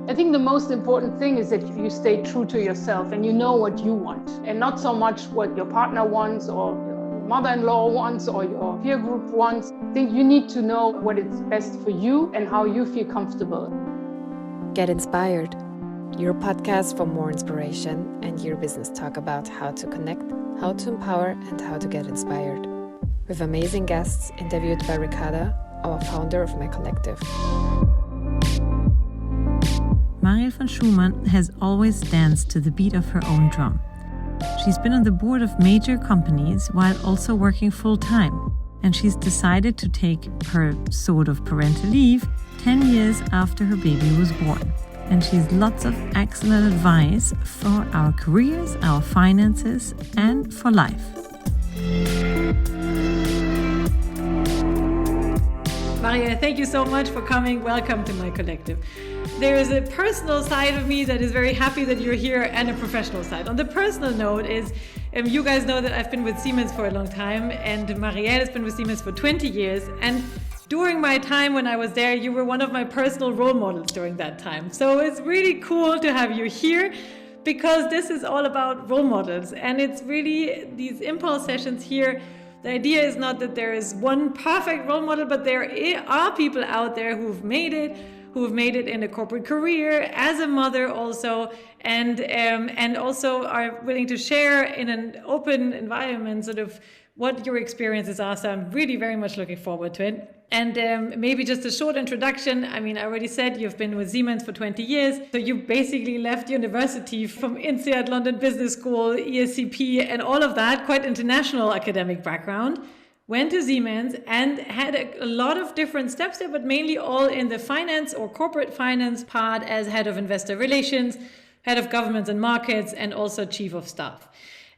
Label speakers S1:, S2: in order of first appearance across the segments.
S1: I think the most important thing is that you stay true to yourself and you know what you want, and not so much what your partner wants or your mother-in-law wants or your peer group wants. I think you need to know what is best for you and how you feel comfortable.
S2: Get Inspired, your podcast for more inspiration and your business talk about how to connect, how to empower, and how to get inspired. With amazing guests interviewed by Quota, our founder of my collective.
S3: Mariel von Schumann has always danced to the beat of her own drum. She's been on the board of major companies while also working full-time, and she's decided to take her sort of parental leave 10 years after her baby was born. And she's lots of excellent advice for our careers, our finances, and for life. Mariel, thank you so much for coming. Welcome to my collective. There is a personal side of me that is very happy that you're here, and a professional side. On the personal note is, you guys know that I've been with Siemens for a long time, and Mariel has been with Siemens for 20 years. And during my time when I was there, you were one of my personal role models during that time. So it's really cool to have you here, because this is all about role models. And it's really these impulse sessions here. The idea is not that there is one perfect role model, but there are people out there who've made it in a corporate career, as a mother also, and also are willing to share in an open environment sort of what your experiences are. So I'm really very much looking forward to it. And maybe just a short introduction. I mean, I already said you've been with Siemens for 20 years. So you basically left university from INSEAD, London Business School, ESCP, and all of that, quite international academic background. Went to Siemens and had a lot of different steps there, but mainly all in the finance or corporate finance part as head of investor relations, head of governments and markets, and also chief of staff.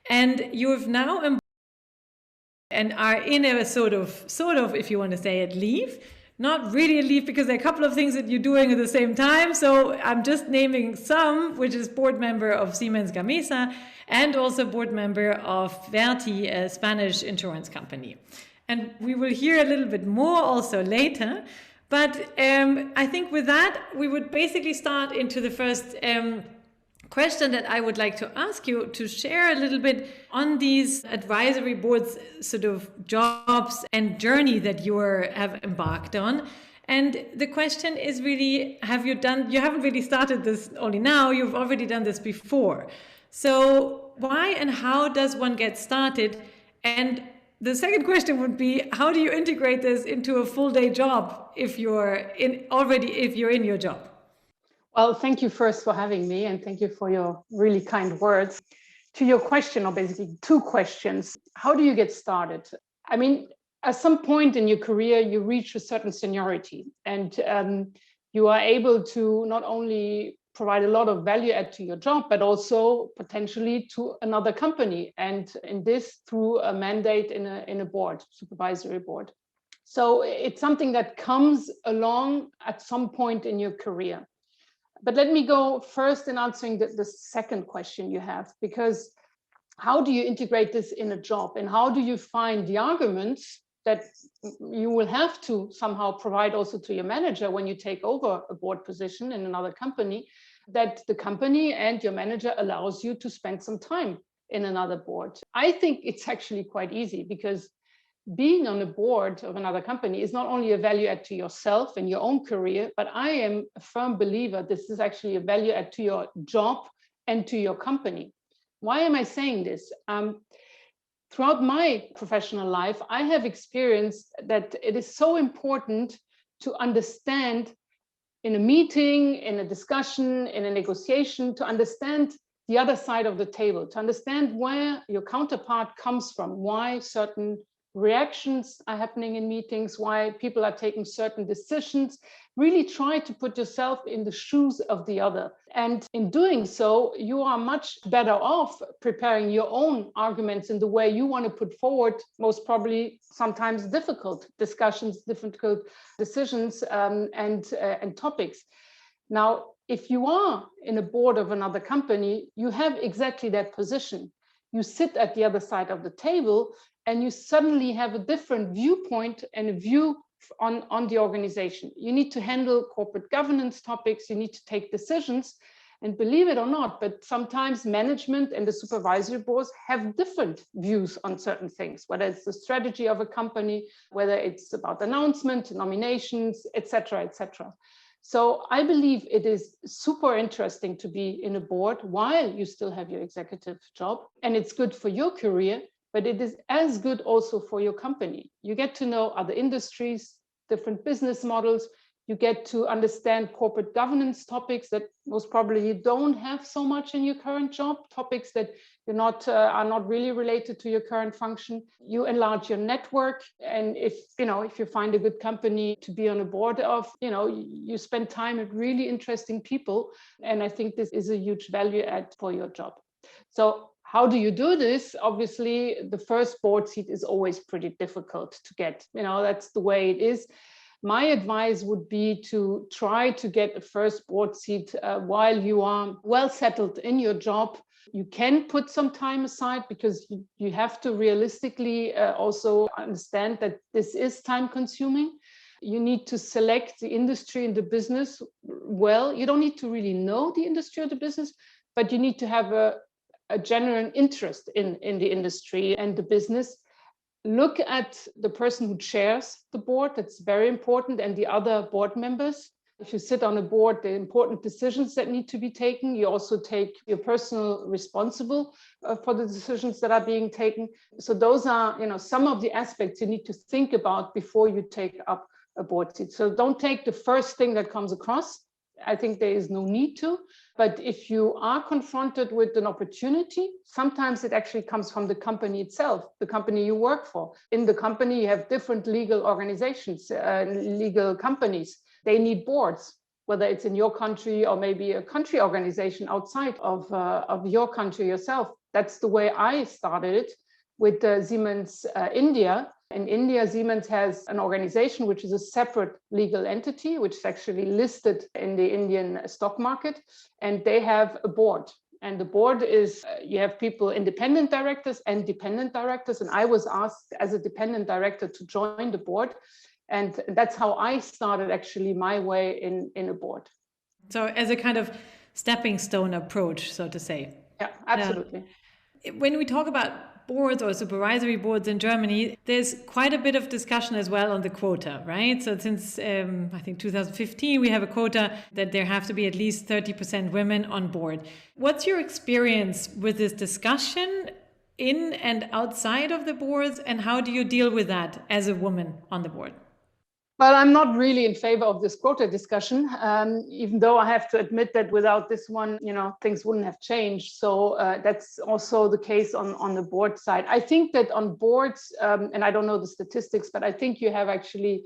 S3: And you have now and are in a sort of, if you want to say it, leave. Not really a leave, because there are a couple of things that you're doing at the same time. So I'm just naming some, which is board member of Siemens Gamesa and also board member of Verti, a Spanish insurance company. And we will hear a little bit more also later. But I think with that, we would basically start into the first question that I would like to ask you, to share a little bit on these advisory boards sort of jobs and journey that you have embarked on. And the question is really, you haven't really started this only now, you've already done this before. So why and how does one get started? And the second question would be, how do you integrate this into a full day job if you're in your job?
S1: Well, thank you first for having me, and thank you for your really kind words. To your question, or basically two questions. How do you get started? I mean, at some point in your career, you reach a certain seniority, and you are able to not only provide a lot of value add to your job, but also potentially to another company, and in this through a mandate in a board, supervisory board. So it's something that comes along at some point in your career. But let me go first in answering the second question you have, because how do you integrate this in a job, and how do you find the arguments that you will have to somehow provide also to your manager when you take over a board position in another company, that the company and your manager allows you to spend some time in another board? I think it's actually quite easy, because being on a board of another company is not only a value add to yourself and your own career, but I am a firm believer this is actually a value add to your job and to your company. Why am I saying this? Throughout my professional life, I have experienced that it is so important to understand in a meeting, in a discussion, in a negotiation, to understand the other side of the table, to understand where your counterpart comes from, why certain reactions are happening in meetings, why people are taking certain decisions. Really try to put yourself in the shoes of the other. And in doing so, you are much better off preparing your own arguments in the way you want to put forward, most probably sometimes difficult discussions, difficult decisions and topics. Now, if you are in a board of another company, you have exactly that position. You sit at the other side of the table, and you suddenly have a different viewpoint and a view on the organization. You need to handle corporate governance topics. You need to take decisions. And believe it or not, but sometimes management and the supervisory boards have different views on certain things, whether it's the strategy of a company, whether it's about announcement, nominations, etc., etc. So I believe it is super interesting to be in a board while you still have your executive job, and it's good for your career, but it is as good also for your company. You get to know other industries, different business models. You get to understand corporate governance topics that most probably you don't have so much in your current job, topics that are not really related to your current function. You enlarge your network. And if you find a good company to be on a board of, you spend time with really interesting people. And I think this is a huge value add for your job. So how do you do this? Obviously, the first board seat is always pretty difficult to get. That's the way it is. My advice would be to try to get a first board seat while you are well settled in your job. You can put some time aside because you have to realistically also understand that this is time consuming. You need to select the industry and the business well. You don't need to really know the industry or the business, but you need to have a genuine interest in the industry and the business. Look at the person who chairs the board, that's very important, and the other board members. If you sit on a board, the important decisions that need to be taken, you also take your personal responsible for the decisions that are being taken. So those are, some of the aspects you need to think about before you take up a board seat. So don't take the first thing that comes across. I think there is no need to, but if you are confronted with an opportunity, sometimes it actually comes from the company itself, the company you work for. In the company, you have different legal organizations, legal companies. They need boards, whether it's in your country or maybe a country organization outside of your country yourself. That's the way I started it with Siemens India. In India, Siemens has an organization which is a separate legal entity, which is actually listed in the Indian stock market, and they have a board. And the board is, you have people, independent directors and dependent directors. And I was asked as a dependent director to join the board. And that's how I started actually my way in a board.
S3: So as a kind of stepping stone approach, so to say.
S1: Yeah, absolutely.
S3: When we talk about boards or supervisory boards in Germany, there's quite a bit of discussion as well on the quota, right? So since I think 2015, we have a quota that there have to be at least 30% women on board. What's your experience with this discussion in and outside of the boards, and how do you deal with that as a woman on the board?
S1: Well, I'm not really in favor of this quota discussion, even though I have to admit that without this one, things wouldn't have changed. So that's also the case on the board side. I think that on boards, and I don't know the statistics, but I think you have actually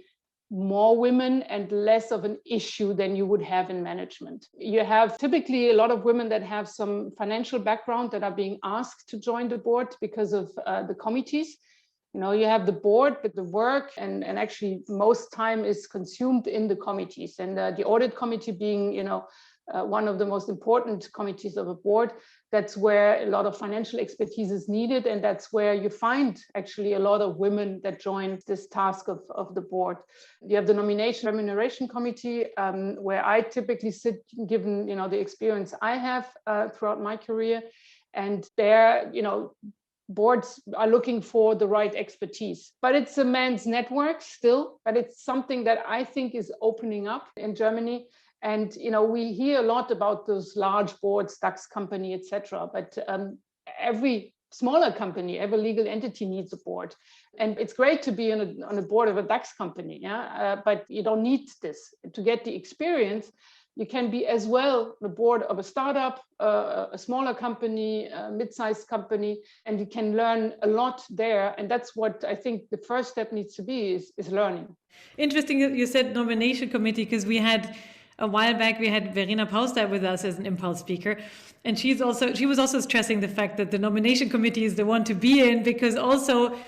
S1: more women and less of an issue than you would have in management. You have typically a lot of women that have some financial background that are being asked to join the board because of the committees. You have the board, but the work and actually most time is consumed in the committees. And the audit committee being, one of the most important committees of a board, that's where a lot of financial expertise is needed. And that's where you find actually a lot of women that join this task of the board. You have the nomination remuneration committee, where I typically sit, given, the experience I have throughout my career. And there, boards are looking for the right expertise, but it's a man's network still, but it's something that I think is opening up in Germany. And, we hear a lot about those large boards, DAX company, etc. But every smaller company, every legal entity needs a board. And it's great to be on a board of a DAX company, but you don't need this. To get the experience, you can be as well the board of a startup, a smaller company, a mid-sized company, and you can learn a lot there. And that's what I think the first step needs to be is learning.
S3: Interesting that you said nomination committee, because a while back, we had Verena Pauster with us as an impulse speaker. And she was also stressing the fact that the nomination committee is the one to be in, because also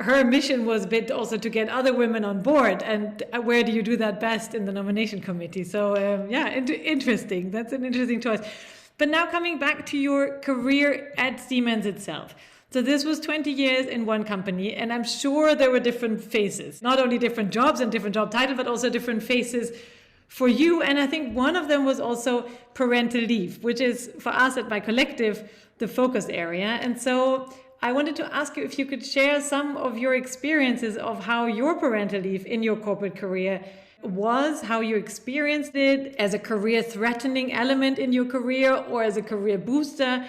S3: her mission was a bit also to get other women on board. And where do you do that best? In the nomination committee. So interesting. That's an interesting choice. But now coming back to your career at Siemens itself. So this was 20 years in one company, and I'm sure there were different phases, not only different jobs and different job title, but also different phases for you. And I think one of them was also parental leave, which is for us at my collective, the focus area. And so I wanted to ask you if you could share some of your experiences of how your parental leave in your corporate career was, how you experienced it as a career threatening element in your career or as a career booster,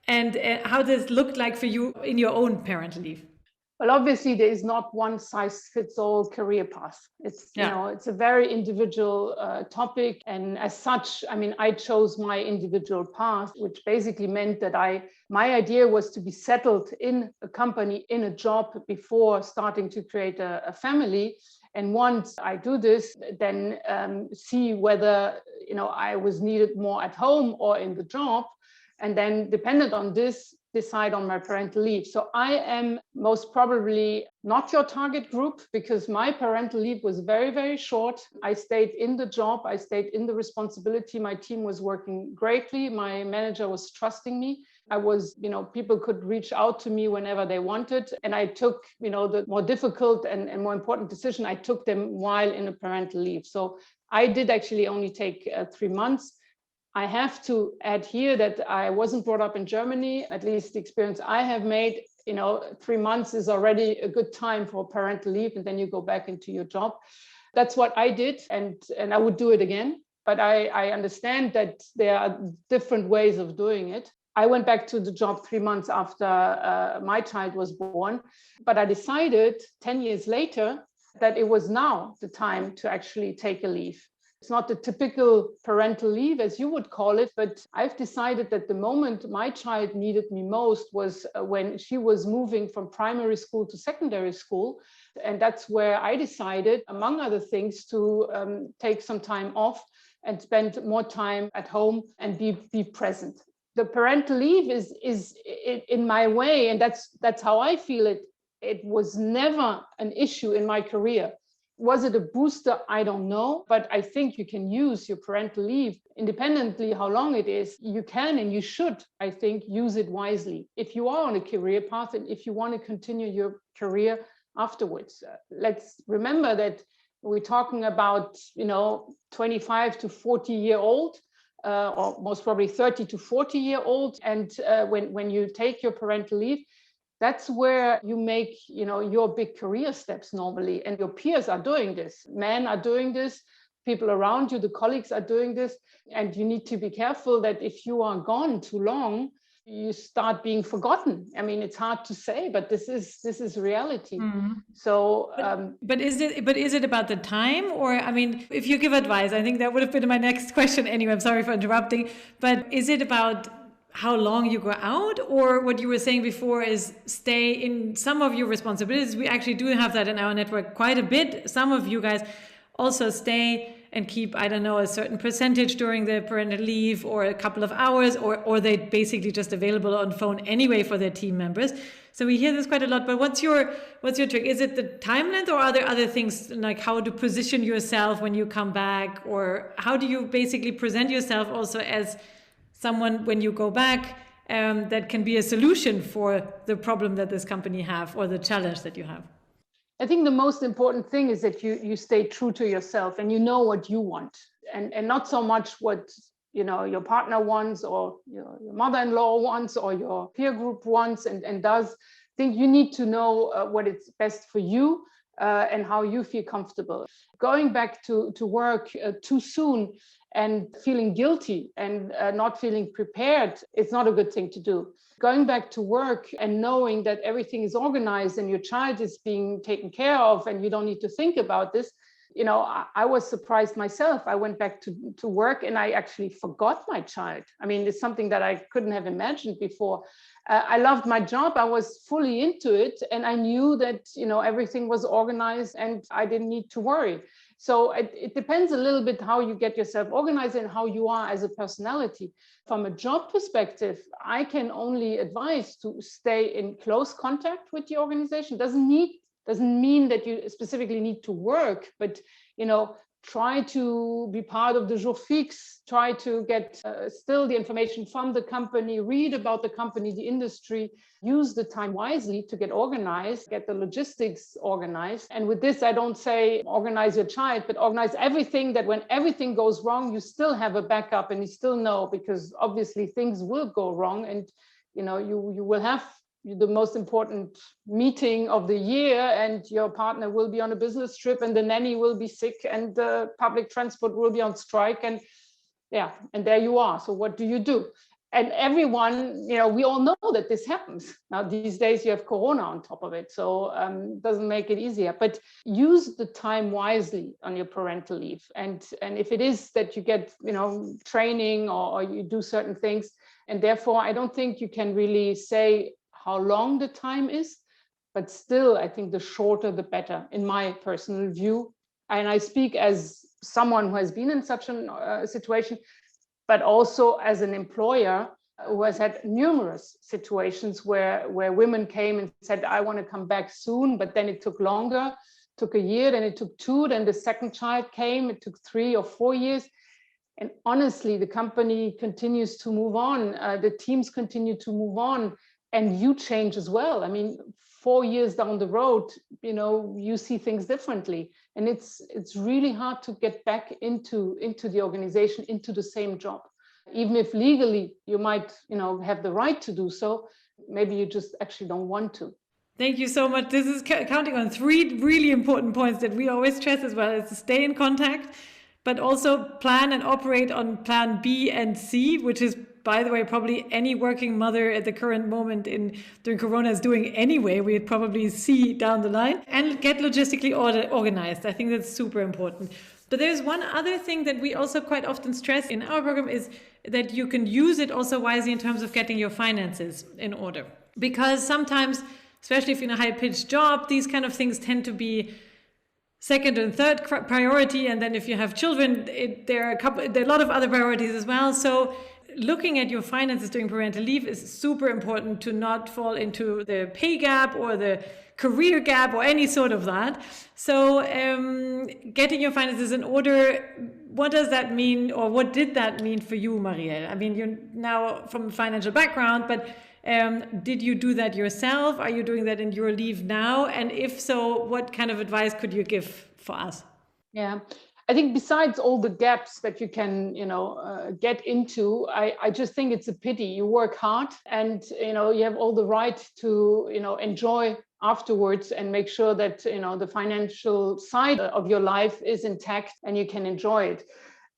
S3: and how this looked like for you in your own parental leave.
S1: Well, obviously, there is not one size fits all career path. It's it's a very individual topic, and as such, I mean, I chose my individual path, which basically meant that my idea was to be settled in a company, in a job before starting to create a family. And once I do this, then see whether I was needed more at home or in the job. And then dependent on this, decide on my parental leave. So I am most probably not your target group because my parental leave was very, very short. I stayed in the job. I stayed in the responsibility. My team was working greatly. My manager was trusting me. I was, people could reach out to me whenever they wanted. And I took, the more difficult and more important decision, I took them while in a parental leave. So I did actually only take 3 months. I have to add here that I wasn't brought up in Germany. At least the experience I have made, 3 months is already a good time for parental leave, and then you go back into your job. That's what I did, and I would do it again. But I understand that there are different ways of doing it. I went back to the job 3 months after my child was born, but I decided 10 years later that it was now the time to actually take a leave. It's not the typical parental leave, as you would call it, but I've decided that the moment my child needed me most was when she was moving from primary school to secondary school. And that's where I decided, among other things, to take some time off and spend more time at home and be present. The parental leave is in my way, and that's how I feel it. It was never an issue in my career. Was it a booster? I don't know, but I think you can use your parental leave independently how long it is. You can and you should, I think, use it wisely. If you are on a career path and if you want to continue your career afterwards, let's remember that we're talking about, 25 to 40-year-old, or most probably 30 to 40-year-old. And when you take your parental leave, that's where you make, your big career steps normally. And your peers are doing this. Men are doing this. People around you, the colleagues are doing this. And you need to be careful that if you are gone too long, you start being forgotten. I mean, it's hard to say, but this is reality. Mm-hmm. So,
S3: but is it about the time, or I mean, if you give advice, I think that would have been my next question anyway. I'm sorry for interrupting, but is it about how long you go out, or what you were saying before is stay in some of your responsibilities? We actually do have that in our network quite a bit. Some of you guys also stay and keep, I don't know, a certain percentage during the parental leave or a couple of hours, or they basically just available on phone anyway for their team members. So we hear this quite a lot, but what's your trick? Is it the time length, or are there other things like how to position yourself when you come back, or how do you basically present yourself also as someone when you go back that can be a solution for the problem that this company have or the challenge that you have?
S1: I think the most important thing is that you stay true to yourself and you know what you want, and not so much what your partner wants or your mother-in-law wants or your peer group wants and does. I think you need to know what is best for you and how you feel comfortable. Going back to work too soon and feeling guilty and not feeling prepared, it's not a good thing to do. Going back to work and knowing that everything is organized and your child is being taken care of and you don't need to think about this. I was surprised myself. I went back to work and I actually forgot my child. I mean, it's something that I couldn't have imagined before. I loved my job. I was fully into it. And I knew that, everything was organized and I didn't need to worry. So it depends a little bit how you get yourself organized and how you are as a personality. From a job perspective, I can only advise to stay in close contact with the organization. Doesn't mean that you specifically need to work, but try to be part of the jour fixe, try to get still the information from the company, read about the company, the industry, use the time wisely to get organized, get the logistics organized. And with this, I don't say organize your child, but organize everything, that when everything goes wrong, you still have a backup and you still know, because obviously things will go wrong, and you will have the most important meeting of the year, and your partner will be on a business trip, and the nanny will be sick, and the public transport will be on strike, and there you are. So what do you do? And everyone, we all know that this happens. Now, these days you have Corona on top of it, so it doesn't make it easier. But use the time wisely on your parental leave. And if it is that you get, training or you do certain things, and therefore I don't think you can really say how long the time is, but still, I think the shorter, the better, in my personal view. And I speak as someone who has been in such a situation, but also as an employer who has had numerous situations where women came and said, I want to come back soon, but then it took longer, took a year, then it took 2, then the second child came, it took 3 or 4 years. And honestly, the company continues to move on, the teams continue to move on, and you change as well. I mean, 4 years down the road, you see things differently. And it's really hard to get back into the organization, into the same job. Even if legally you might, have the right to do so, maybe you just actually don't want to.
S3: Thank you so much. This is counting on 3 really important points that we always stress as well, is to stay in contact, but also plan and operate on plan B and C, which is, by the way, probably any working mother at the current moment during Corona is doing anyway. We'd probably see down the line, and get logistically organized. I think that's super important. But there's one other thing that we also quite often stress in our program, is that you can use it also wisely in terms of getting your finances in order. Because sometimes, especially if you're in a high-pitched job, these kind of things tend to be second and third priority. And then if you have children, there are a lot of other priorities as well. So looking at your finances during parental leave is super important, to not fall into the pay gap or the career gap or any sort of that. So getting your finances in order, what does that mean, or what did that mean for you, Mariel? I mean, you're now from a financial background, but did you do that yourself? Are you doing that in your leave now? And if so, what kind of advice could you give for us?
S1: Yeah. I think besides all the gaps that you can, get into, I just think it's a pity. You work hard, and, you have all the right to, enjoy afterwards, and make sure that, the financial side of your life is intact and you can enjoy it.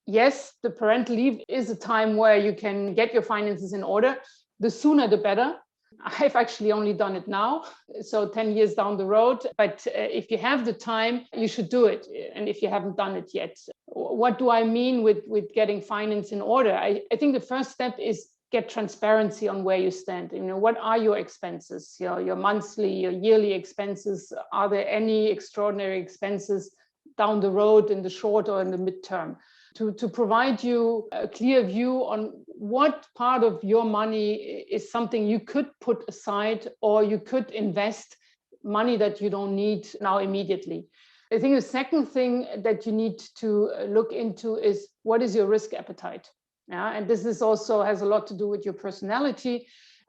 S1: Yes, the parental leave is a time where you can get your finances in order. The sooner, the better. I've actually only done it now, so 10 years down the road. But if you have the time, you should do it. And if you haven't done it yet, what do I mean with getting finance in order? I think the first step is get transparency on where you stand. What are your expenses? Your monthly, your yearly expenses? Are there any extraordinary expenses down the road, in the short or in the midterm? To provide you a clear view on what part of your money is something you could put aside, or you could invest money that you don't need now immediately. I think the second thing that you need to look into is, what is your risk appetite? And this also has a lot to do with your personality.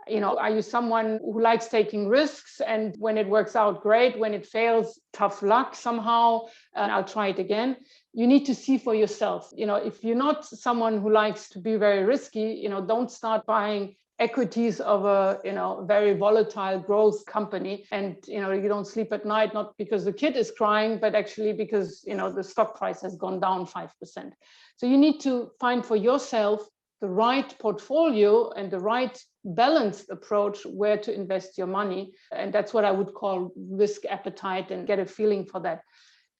S1: Are you someone who likes taking risks, and when it works out, great, when it fails, tough luck somehow, and I'll try it again? You need to see for yourself. If you're not someone who likes to be very risky, don't start buying equities of a very volatile growth company, and you don't sleep at night, not because the kid is crying, but actually because the stock price has gone down 5%. So you need to find for yourself the right portfolio and the right balanced approach where to invest your money. And that's what I would call risk appetite, and get a feeling for that.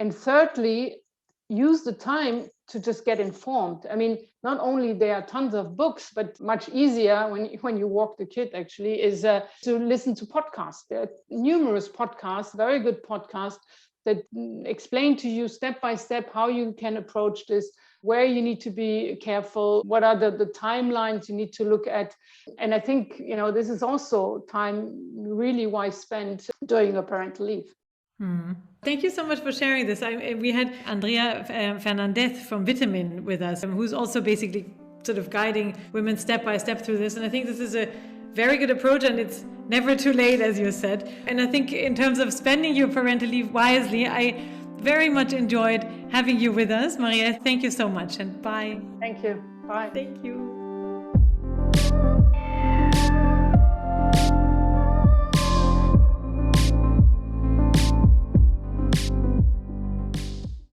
S1: And thirdly, use the time to just get informed. I mean, not only there are tons of books, but much easier when you walk the kid actually is to listen to podcasts. There are numerous podcasts, very good podcasts, that explain to you step by step how you can approach this, where you need to be careful, what are the timelines you need to look at. And I think, this is also time really wise spent during a parental leave.
S3: Thank you so much for sharing this. We had Andrea Fernandez from Vitamin with us, who's also basically sort of guiding women step by step through this. And I think this is a very good approach, and it's never too late, as you said. And I think in terms of spending your parental leave wisely, I very much enjoyed having you with us. Mariel, thank you so much, and bye.
S1: Thank you. Bye.
S3: Thank you.